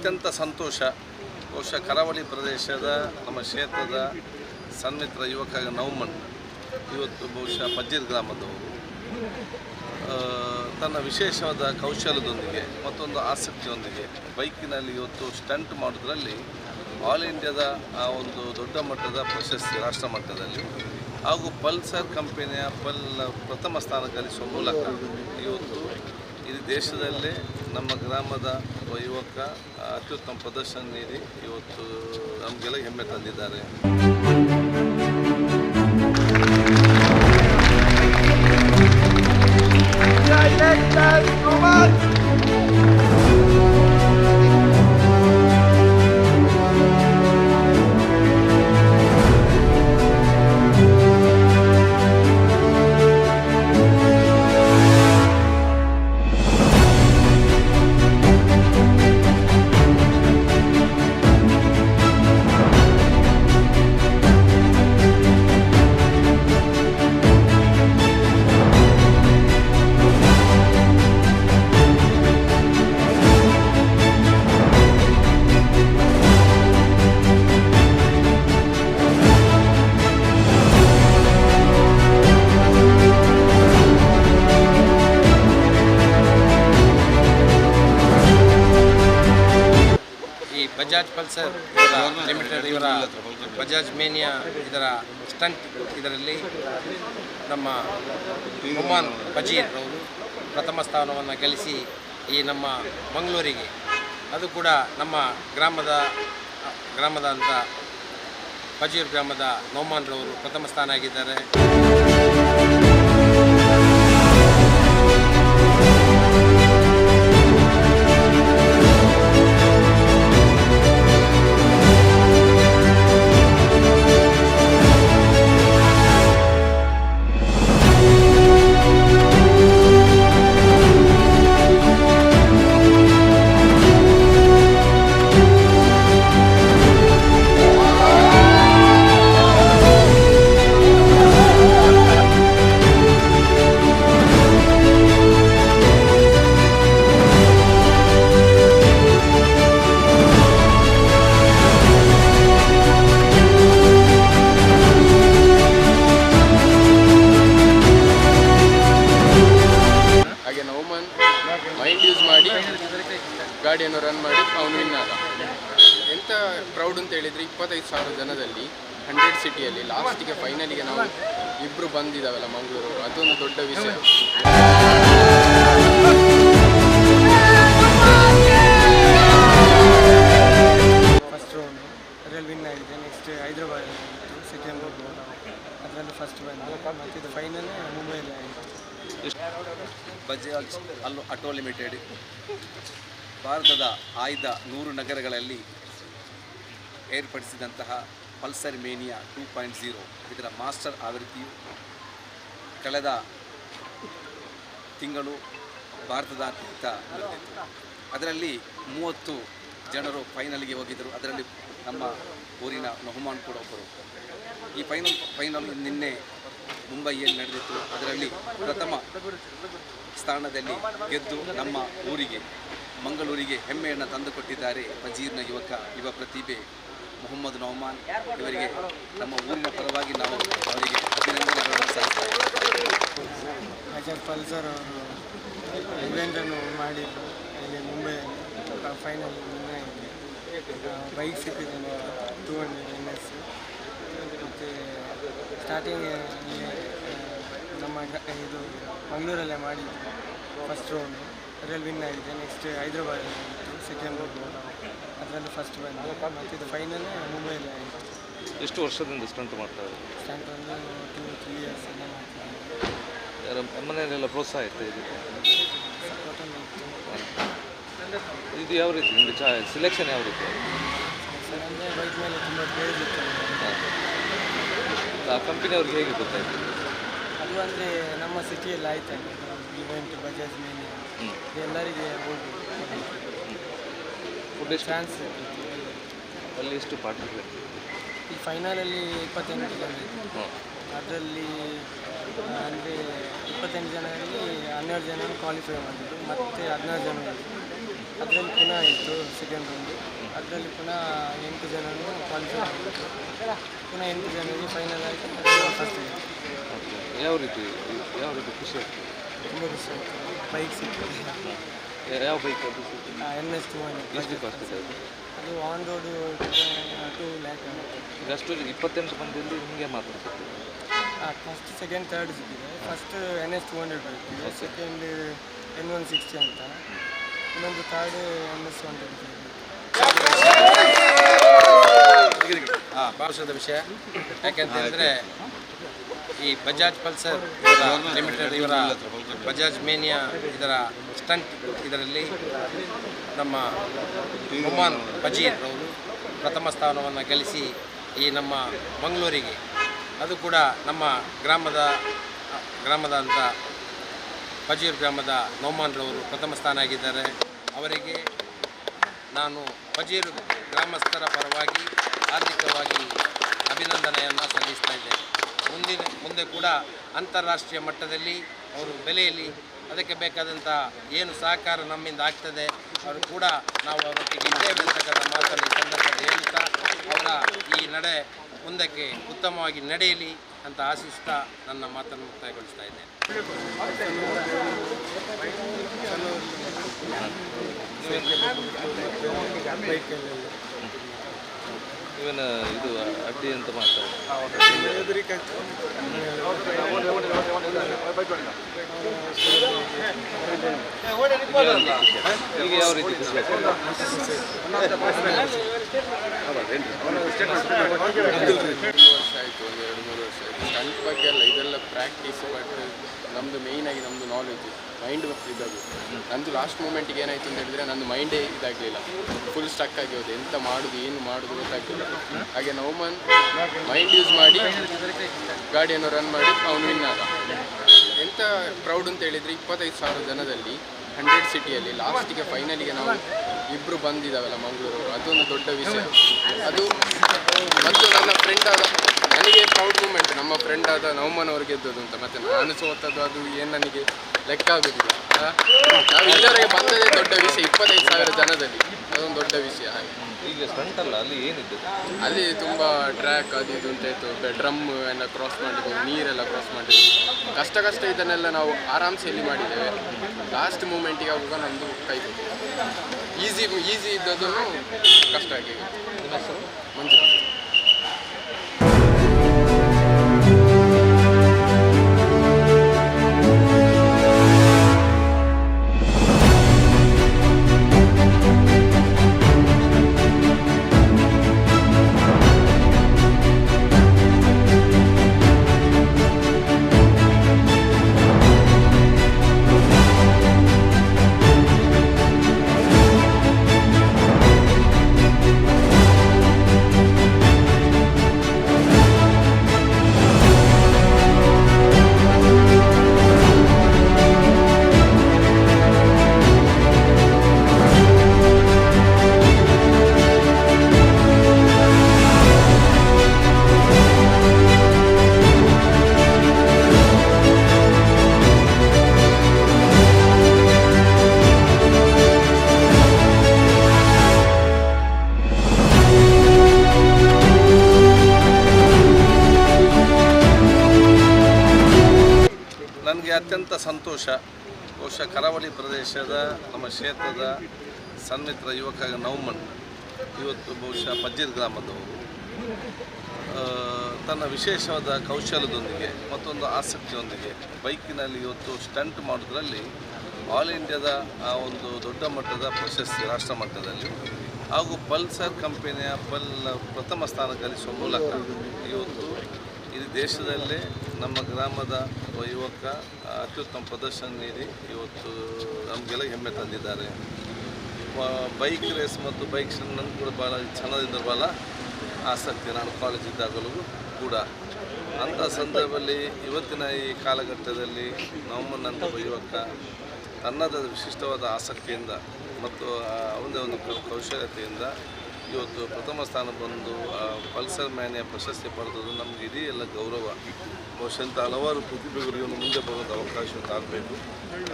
ಅತ್ಯಂತ ಸಂತೋಷ. ಬಹುಶಃ ಕರಾವಳಿ ಪ್ರದೇಶದ ನಮ್ಮ ಕ್ಷೇತ್ರದ ಸನ್ಮಿತ್ರ ಯುವಕ ನೌಮನ್ ಇವತ್ತು ಬಹುಶಃ ಪಜ್ಜೀರ್ ಗ್ರಾಮದವರು ತನ್ನ ವಿಶೇಷವಾದ ಕೌಶಲ್ಯದೊಂದಿಗೆ ಮತ್ತೊಂದು ಆಸಕ್ತಿಯೊಂದಿಗೆ ಬೈಕಿನಲ್ಲಿ ಇವತ್ತು ಸ್ಟಂಟ್ ಮಾಡೋದ್ರಲ್ಲಿ ಆಲ್ ಇಂಡಿಯಾದ ಒಂದು ದೊಡ್ಡ ಮಟ್ಟದ ಪ್ರಶಸ್ತಿ ರಾಷ್ಟ್ರ ಮಟ್ಟದಲ್ಲಿ ಹಾಗೂ ಪಲ್ಸರ್ ಕಂಪನಿಯ ಪ್ರಥಮ ಸ್ಥಾನ ಗಳಿಸುವ ಮೂಲಕ ಇವತ್ತು ಇಡೀ ದೇಶದಲ್ಲೇ ನಮ್ಮ ಗ್ರಾಮದ ಯುವಕ ಅತ್ಯುತ್ತಮ ಪ್ರದರ್ಶನ ನೀಡಿ ಇವತ್ತು ನಮಗೆಲ್ಲ ಹೆಮ್ಮೆ ತಂದಿದ್ದಾರೆ. ಬಜಾಜ್ ಪಲ್ಸರ್ ಲಿಮಿಟೆಡ್ ಇವರ ಬಜಾಜ್ ಮೇನಿಯಾ ಇದರ ಸ್ಟಂಟ್ ಇದರಲ್ಲಿ ನಮ್ಮ ಒಮಾನ್ ಪಜೀರ್ ಅವರು ಪ್ರಥಮ ಸ್ಥಾನವನ್ನು ಗಳಿಸಿ ಈ ನಮ್ಮ ಮಂಗಳೂರಿಗೆ ಅದು ಕೂಡ ನಮ್ಮ ಗ್ರಾಮದ ಅಂತ ಪಜೀರ್ ಗ್ರಾಮದ ನೌಮಾನ್ರವರು ಪ್ರಥಮ ಸ್ಥಾನ ಆಗಿದ್ದಾರೆ. ಮೈಂಡ್ ಯೂಸ್ ಮಾಡಿ ಗಾಡಿಯನ್ನು ರನ್ ಮಾಡಿ ಅವನು ವಿನ್ ಆದ. ಎಂಥ ಪ್ರೌಡ್ ಅಂತ ಹೇಳಿದರೆ 25,000 ಜನದಲ್ಲಿ 100 ಸಿಟಿಯಲ್ಲಿ ಲಾಸ್ಟಿಗೆ ಫೈನಲಿಗೆ ನಾವು ಇಬ್ಬರು ಬಂದಿದ್ದಾವಲ್ಲ ಮಂಗಳೂರು, ಅದೊಂದು ದೊಡ್ಡ ವಿಷಯ. ಫಸ್ಟ್ ರೌಂಡು ಅದರಲ್ಲಿ ವಿನ್ ಆಗಿದೆ. ನೆಕ್ಸ್ಟ್ ಹೈದರಾಬಾದ್ ಸೆಕೆಂಡ್ ರೌಂಡು ಅದರಲ್ಲಿ ಫಸ್ಟ್ ಬಂದು ಮತ್ತು ಇದು ಫೈನಲ್ ಮುಂಬೈಯಲ್ಲಿ ಆಯಿತು. ಬಜಾಜ್ ಆಟೋ ಲಿಮಿಟೆಡ್ ಭಾರತದ ಆಯ್ದ 100 ನಗರಗಳಲ್ಲಿ ಏರ್ಪಡಿಸಿದಂತಹ ಪಲ್ಸರ್ ಮೇನಿಯಾ 2.0 ಇದರ ಮಾಸ್ಟರ್ ಆವೃತ್ತಿಯು ಕಳೆದ ತಿಂಗಳು ಭಾರತದಾದ್ಯಂತ ನಡೆದಿತ್ತು. ಅದರಲ್ಲಿ 30 ಜನರು ಫೈನಲ್ಗೆ ಹೋಗಿದ್ದರು. ಅದರಲ್ಲಿ ನಮ್ಮ ಊರಿನ ನೌಮಾನ್ ಕೂಡ ಒಬ್ಬರು. ಈ ಫೈನಲ್ ನಿನ್ನೆ ಮುಂಬೈಯಲ್ಲಿ ನಡೆದಿತ್ತು. ಅದರಲ್ಲಿ ಪ್ರಥಮ ಸ್ಥಾನದಲ್ಲಿ ಗೆದ್ದು ನಮ್ಮ ಊರಿಗೆ ಮಂಗಳೂರಿಗೆ ಹೆಮ್ಮೆಯನ್ನು ತಂದುಕೊಟ್ಟಿದ್ದಾರೆ ಪಜೀರ್ನ ಯುವ ಪ್ರತಿಭೆ ಮೊಹಮ್ಮದ್ ನೌಮಾನ್. ಇವರಿಗೆ ನಮ್ಮ ಊರಿನ ಪರವಾಗಿ ನಾವು ಅವರಿಗೆ ಅಭಿನಂದನೆಗಳನ್ನು ಸಲ್ಲಿಸ್ತೇವೆ. ಬಜಾಜ್ ಪಲ್ಸರ್ ಅವರು ಇವೆಂಟನ್ನು ಮಾಡಿದ್ರು ಇಲ್ಲಿ ಮುಂಬೈಯಲ್ಲಿ ಫೈನಲ್ ಬೈಕ್ ಸಿಕ್ಕಿದೆ 200 NS. ಮತ್ತು ಸ್ಟಾರ್ಟಿಂಗ್ ನಮ್ಮ ಇದು ಮಂಗಳೂರಲ್ಲೇ ಮಾಡಿದ್ದು ಫಸ್ಟ್ ರೌಂಡು ಅದರಲ್ಲಿ ವಿನ್ ಆಗಿದೆ. ನೆಕ್ಸ್ಟ್ ಹೈದರಾಬಾದ್ ಸೆಕೆಂಡ್ ರೌಂಡು ಅದರಲ್ಲಿ ಫಸ್ಟ್ ಬಂದು ಮತ್ತು ಇದು ಫೈನಲ್ ಮುಂಬೈಯಲ್ಲಿ ಆಯಿತು. ಎಷ್ಟು ವರ್ಷದಿಂದ ಸ್ಟಂಟ್ ಮಾಡ್ತಾರೆ? ಸ್ಟಂಟ್ ಒಂದು 2-3 ಇಯರ್ಸ್ ಎಲ್ಲ ಮಾಡ್ತಿದ್ದಾರೆ. ಮನೆಯಲ್ಲೆಲ್ಲ ಪ್ರೋತ್ಸಾಹ ಇತ್ತು ಇದು ಸಪೋರ್ಟನ್ನು ಇತ್ತು. ಇದು ಯಾವ ರೀತಿ ನಿಮಗೆ ಸಿಲೆಕ್ಷನ್ ಯಾವ ರೀತಿ? ಸರ್ ಅಂದರೆ ಬೈಕ್ ಮೇಲೆ ತುಂಬ ಕ್ರೇಜ್ ಇತ್ತು. ಆ ಕಂಪನಿಯವ್ರಿಗೆ ಹೇಗೆ ಗೊತ್ತಾಯಿತು? ಅದು ಅಂದರೆ ನಮ್ಮ ಸಿಟಿಯಲ್ಲಿ ಆಯ್ತಲ್ಲ ಇವೆಂಟ್ ಬಜಾಜ್ ಮೇಲೆ ಎಲ್ಲರಿಗೆ ಹೋಗ್ಬೋದು. ಫುಡ್ ಚಾನ್ಸ್ ಅಲ್ಲಿ ಎಷ್ಟು ಪಾರ್ಟಿಸಿಪೇಟ್? ಈ ಫೈನಲಲ್ಲಿ 28 ಜನ ಇತ್ತು. ಅದರಲ್ಲಿ ಅಂದರೆ 28 ಜನರಲ್ಲಿ 12 ಜನ ಕ್ವಾಲಿಫೈ ಮಾಡಿದ್ರು ಮತ್ತು 16 ಜನ ಅದರಲ್ಲಿ ಪುನಃ ಇತ್ತು ಸೆಕೆಂಡ್ ರೌಂಡು. ಅದರಲ್ಲಿ ಪುನಃ 8 ಜನನು ಕ್ವಾಲಿಫೈ ಆಗಿತ್ತು. ಪುನಃ 8 ಜನರಿಗೆ ಫೈನಲ್ ಆಯಿತು. ಫಸ್ಟ್ ಯಾವ ರೀತಿ ಖುಷಿ ಆಗ್ತದೆ? ತುಂಬ ಖುಷಿ ಆಯಿತು. ಬೈಕ್ ಸಿಕ್ಕಿದೆ. ಯಾವ ಬೈಕ್ ಅದು? NS 200. ಎಷ್ಟು ಕಾಸ್ಟ್ ಇದೆ ಅದು? ಅದು ಆನ್ ರೋಡು 2 ಲ್ಯಾಕ್ ಆಗುತ್ತೆ. ಈಗ ಅಷ್ಟು 28 ಮಂದಿಯಲ್ಲಿ ನಿಮಗೆ ಮಾತ್ರ ಸಿಗ್ತದೆ? ಫಸ್ಟ್ ಸೆಕೆಂಡ್ ಥರ್ಡ್ ಸಿಕ್ಕಿದೆ. ಫಸ್ಟ್ NS 200 ಬರುತ್ತೆ, ಸೆಕೆಂಡ್ N160 ಅಂತ, ಇನ್ನೊಂದು ಥರ್ಡ್ NS 125. ಭಾಷದ ವಿಷಯ ಯಾಕೆಂತಂದರೆ ಈ ಬಜಾಜ್ ಪಲ್ಸರ್ ಲಿಮಿಟೆಡ್ ಇವರ ಬಜಾಜ್ ಮೇನಿಯಾ ಇದರ ಸ್ಟಂಟ್ ಇದರಲ್ಲಿ ನಮ್ಮ ಒಮಾನ್ ಬಜೀರ್ ಅವರು ಪ್ರಥಮ ಸ್ಥಾನವನ್ನು ಗಳಿಸಿ ಈ ನಮ್ಮ ಮಂಗಳೂರಿಗೆ, ಅದು ಕೂಡ ನಮ್ಮ ಗ್ರಾಮದ ಅಂತ ಬಜೀರ್ ಗ್ರಾಮದ ನೌಮಾನ್ರವರು ಪ್ರಥಮ ಸ್ಥಾನ ಆಗಿದ್ದಾರೆ. ಅವರಿಗೆ ನಾನು ಬಜೀರ್ ಗ್ರಾಮಸ್ಥರ ಪರವಾಗಿ ಆರ್ಥಿಕವಾಗಿ ಅಭಿನಂದನೆಯನ್ನು ಸಲ್ಲಿಸ್ತಾ ಇದ್ದೇನೆ. ಮುಂದೆ ಕೂಡ ಅಂತಾರಾಷ್ಟ್ರೀಯ ಮಟ್ಟದಲ್ಲಿ ಅವರು ಬೆಲೆಯಲ್ಲಿ ಅದಕ್ಕೆ ಬೇಕಾದಂಥ ಏನು ಸಹಕಾರ ನಮ್ಮಿಂದ ಆಗ್ತದೆ ಅವರು ಕೂಡ ನಾವು ಅವರೊಟ್ಟಿಗೆ ಇದ್ದೇವೆ ಅಂತಕ್ಕಂಥ ಮಾತನ್ನು ಈ ಸಂದರ್ಭದಲ್ಲಿ ಹೇಳುತ್ತಾ ಅವರ ಈ ನಡೆ ಮುಂದಕ್ಕೆ ಉತ್ತಮವಾಗಿ ನಡೆಯಲಿ ಅಂತ ಆಶಿಸ್ತಾ ನನ್ನ ಮಾತನ್ನು ಮುಕ್ತಾಯಗೊಳಿಸ್ತಾ ಇದ್ದೇನೆ. ಇವನ ಇದು ಅಡ್ಡಿ ಅಂತ ಮಾತಾಡಿ ಈಗ ಯಾವ ರೀತಿ ಖುಷಿ ಆಗ್ತದೆ? 2 ವರ್ಷ ಆಯಿತು, 2-3 ವರ್ಷ ಆಯಿತು. ಸ್ಟಂಟ್ ಬಗ್ಗೆ ಎಲ್ಲ ಇದೆಲ್ಲ ಪ್ರಾಕ್ಟೀಸ್, ಬಟ್ ನಮ್ಮದು ಮೇಯ್ನಾಗಿ ನಮ್ಮದು ನಾಲೆಜ್ ಮೈಂಡ್ ಇದ್ದದು. ನಂದು ಲಾಸ್ಟ್ ಮೂಮೆಂಟಿಗೆ ಏನಾಯಿತು ಅಂತ ಹೇಳಿದರೆ ನಂದು ಮೈಂಡೇ ಇದಾಗಲಿಲ್ಲ, ಫುಲ್ ಸ್ಟಕ್ ಆಗಿ ಹೋದೆ. ಎಂತ ಮಾಡೋದು ಏನು ಮಾಡೋದು ಗೊತ್ತಾಗಲಿಲ್ಲ. ಹಾಗೆ ನೌಮನ್ ಮೈಂಡ್ ಯೂಸ್ ಮಾಡಿ ಗಾಡಿಯನ್ನು ರನ್ ಮಾಡಿ ಅವನು ವಿನ್ ಆದ. ಎಂತ ಪ್ರೌಡ್ ಅಂತ ಹೇಳಿದರೆ 25,000 ಜನದಲ್ಲಿ 100 ಸಿಟಿಯಲ್ಲಿ ಲಾಸ್ಟಿಗೆ ಫೈನಲಿಗೆ ನಾವು ಇಬ್ಬರು ಬಂದಿದ್ದಾವಲ್ಲ ಮಂಗಳೂರು, ಅದೊಂದು ದೊಡ್ಡ ವಿಷಯ. ಅದು ಮತ್ತು ನನ್ನ ಫ್ರೆಂಡ್ ಆದ ನನಗೆ ಪ್ರೌಡ್ ಮೂಮೆಂಟ್, ನಮ್ಮ ಫ್ರೆಂಡ್ ಆದ ನೌಮನ್ ಅವ್ರಿಗೆ ಗೆದ್ದದ್ದು ಅಂತ. ಮತ್ತು ನಾನು ಸೋತದ್ದು ಅದು ಏನು ನನಗೆ ಲೆಕ್ಕ ಆಗೋದಿಲ್ಲ. ನಾವು ಇಲ್ಲಿವರೆಗೆ ಬಂದದೇ ದೊಡ್ಡ ವಿಷಯ, 25,000 ಜನದಲ್ಲಿ ಅದೊಂದು ದೊಡ್ಡ ವಿಷಯ. ಹಾಗೆ ಈಗ ಸ್ಟಂಟ್ ಅಲ್ಲ, ಅಲ್ಲಿ ಏನಿದೆ? ಅಲ್ಲಿ ತುಂಬ ಟ್ರ್ಯಾಕ್ ಅದು ಇದು ಅಂತ ಇತ್ತು, ಡ್ರಮ್ ಎಲ್ಲ ಕ್ರಾಸ್ ಮಾಡಿದ್ದು, ನೀರೆಲ್ಲ ಕ್ರಾಸ್ ಮಾಡಿದ್ದು, ಕಷ್ಟ ಇದನ್ನೆಲ್ಲ ನಾವು ಆರಾಮ್ಸೆ ಇಲ್ಲಿ ಮಾಡಿದ್ದೇವೆ. ಲಾಸ್ಟ್ ಮೂಮೆಂಟಿಗೆ ಆಗುವಾಗ ನಮ್ಮದು ಕೈ ಈಸಿ ಇದ್ದದನ್ನು ಕಷ್ಟ ಆಗಿ ಮಂಜುನಾಥ್. ನನಗೆ ಅತ್ಯಂತ ಸಂತೋಷ. ಬಹುಶಃ ಕರಾವಳಿ ಪ್ರದೇಶದ ನಮ್ಮ ಕ್ಷೇತ್ರದ ಸನ್ಮಿತ್ರ ಯುವಕ ನೌಮನ್ ಇವತ್ತು ಬಹುಶಃ ಬಜೀರ್ ಗ್ರಾಮದವರು ತನ್ನ ವಿಶೇಷವಾದ ಕೌಶಲ್ಯದೊಂದಿಗೆ ಮತ್ತೊಂದು ಆಸಕ್ತಿಯೊಂದಿಗೆ ಬೈಕಿನಲ್ಲಿ ಇವತ್ತು ಸ್ಟಂಟ್ ಮಾಡೋದ್ರಲ್ಲಿ ಆಲ್ ಇಂಡಿಯಾದ ಒಂದು ದೊಡ್ಡ ಮಟ್ಟದ ಪ್ರಶಸ್ತಿ ರಾಷ್ಟ್ರ ಮಟ್ಟದಲ್ಲಿ ಹಾಗೂ ಪಲ್ಸರ್ ಕಂಪನಿಯ ಪ್ರಥಮ ಸ್ಥಾನ ಗಳಿಸುವ ಮೂಲಕ ಇವತ್ತು ಇಡೀ ದೇಶದಲ್ಲೇ ನಮ್ಮ ಗ್ರಾಮದ ಯುವಕ ಅತ್ಯುತ್ತಮ ಪ್ರದರ್ಶನ ನೀಡಿ ಇವತ್ತು ನಮಗೆಲ್ಲ ಹೆಮ್ಮೆ ತಂದಿದ್ದಾರೆ. ಬೈಕ್ ರೇಸ್ ಮತ್ತು ಬೈಕ್ ನನಗೆ ಕೂಡ ಭಾಳ ಚೆನ್ನಾಗಿದ್ದ ಭಾಳ ಆಸಕ್ತಿ. ನಾನು ಕಾಲೇಜ್ ಇದ್ದಾಗಲೂ ಕೂಡ ಅಂಥ ಸಂದರ್ಭದಲ್ಲಿ ಇವತ್ತಿನ ಈ ಕಾಲಘಟ್ಟದಲ್ಲಿ ನಮ್ಮನ್ನಂಥ ಯುವಕ ತನ್ನದ ವಿಶಿಷ್ಟವಾದ ಆಸಕ್ತಿಯಿಂದ ಮತ್ತು ಅವನದೇ ಒಂದು ಕೌಶಲ್ಯತೆಯಿಂದ ಇವತ್ತು ಪ್ರಥಮ ಸ್ಥಾನ ಬಂದು ಪಲ್ಸರ್ ಮ್ಯಾನಿಯ ಪ್ರಶಸ್ತಿ ಪಡೆದದ್ದು ನಮಗೆ ಇಡೀ ಎಲ್ಲ ಗೌರವ. ಬಹುಶಃ ಇಂಥ ಹಲವಾರು ಪ್ರತಿಭೆಗಳು ಇವನು ಮುಂದೆ ಬರೋದು ಅವಕಾಶ ಆಗಬೇಕು.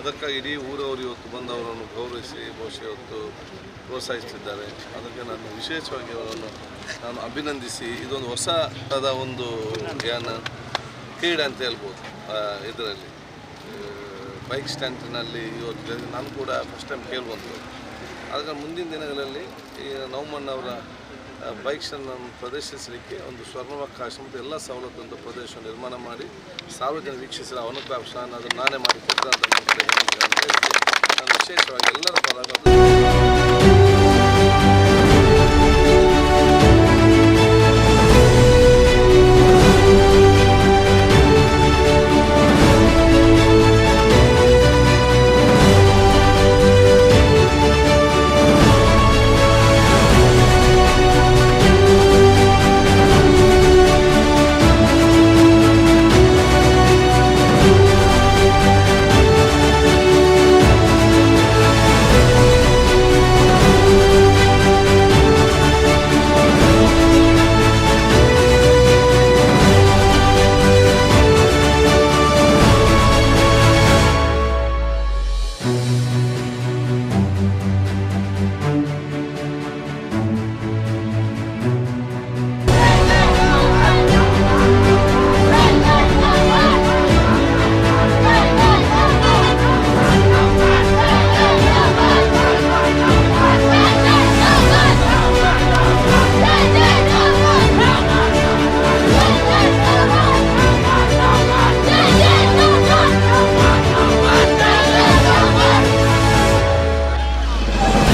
ಅದಕ್ಕಾಗಿ ಇಡೀ ಊರವರು ಇವತ್ತು ಬಂದು ಅವರನ್ನು ಗೌರವಿಸಿ ಬಹುಶಃ ಇವತ್ತು ಪ್ರೋತ್ಸಾಹಿಸ್ತಿದ್ದಾರೆ. ಅದಕ್ಕೆ ನಾನು ವಿಶೇಷವಾಗಿ ಅವರನ್ನು ನಾನು ಅಭಿನಂದಿಸಿ ಇದೊಂದು ಹೊಸದಾದ ಒಂದು ಕ್ರೀಡೆ ಅಂತ ಹೇಳ್ಬೋದು. ಇದರಲ್ಲಿ ಬೈಕ್ ಸ್ಟ್ಯಾಂಟಿನಲ್ಲಿ ಇವತ್ತು ನಾನು ಕೂಡ ಫಸ್ಟ್ ಟೈಮ್ ಕೇಳುವಂಥದ್ದು. ಆದರೆ ಮುಂದಿನ ದಿನಗಳಲ್ಲಿ ಈ ನವಮಣ್ಣವರ ಬೈಕ್ ಸ್ಟ್ಯಾಂಡನ್ನು ಪ್ರದರ್ಶಿಸಲಿಕ್ಕೆ ಒಂದು ಸ್ವರ್ಣಾವಕಾಶ ಮತ್ತು ಎಲ್ಲ ಸವಲತ್ತುಂತ ಪ್ರದೇಶ ನಿರ್ಮಾಣ ಮಾಡಿ ಸಾರ್ವಜನಿಕ ವೀಕ್ಷಿಸಿದ ಅವಕಾಶ ಅದನ್ನು ನಾನೇ ಮಾಡಿ ಕೊಟ್ಟಂತ ನಾನು ವಿಶೇಷವಾಗಿ ಎಲ್ಲರ ಪರವಾಗಿ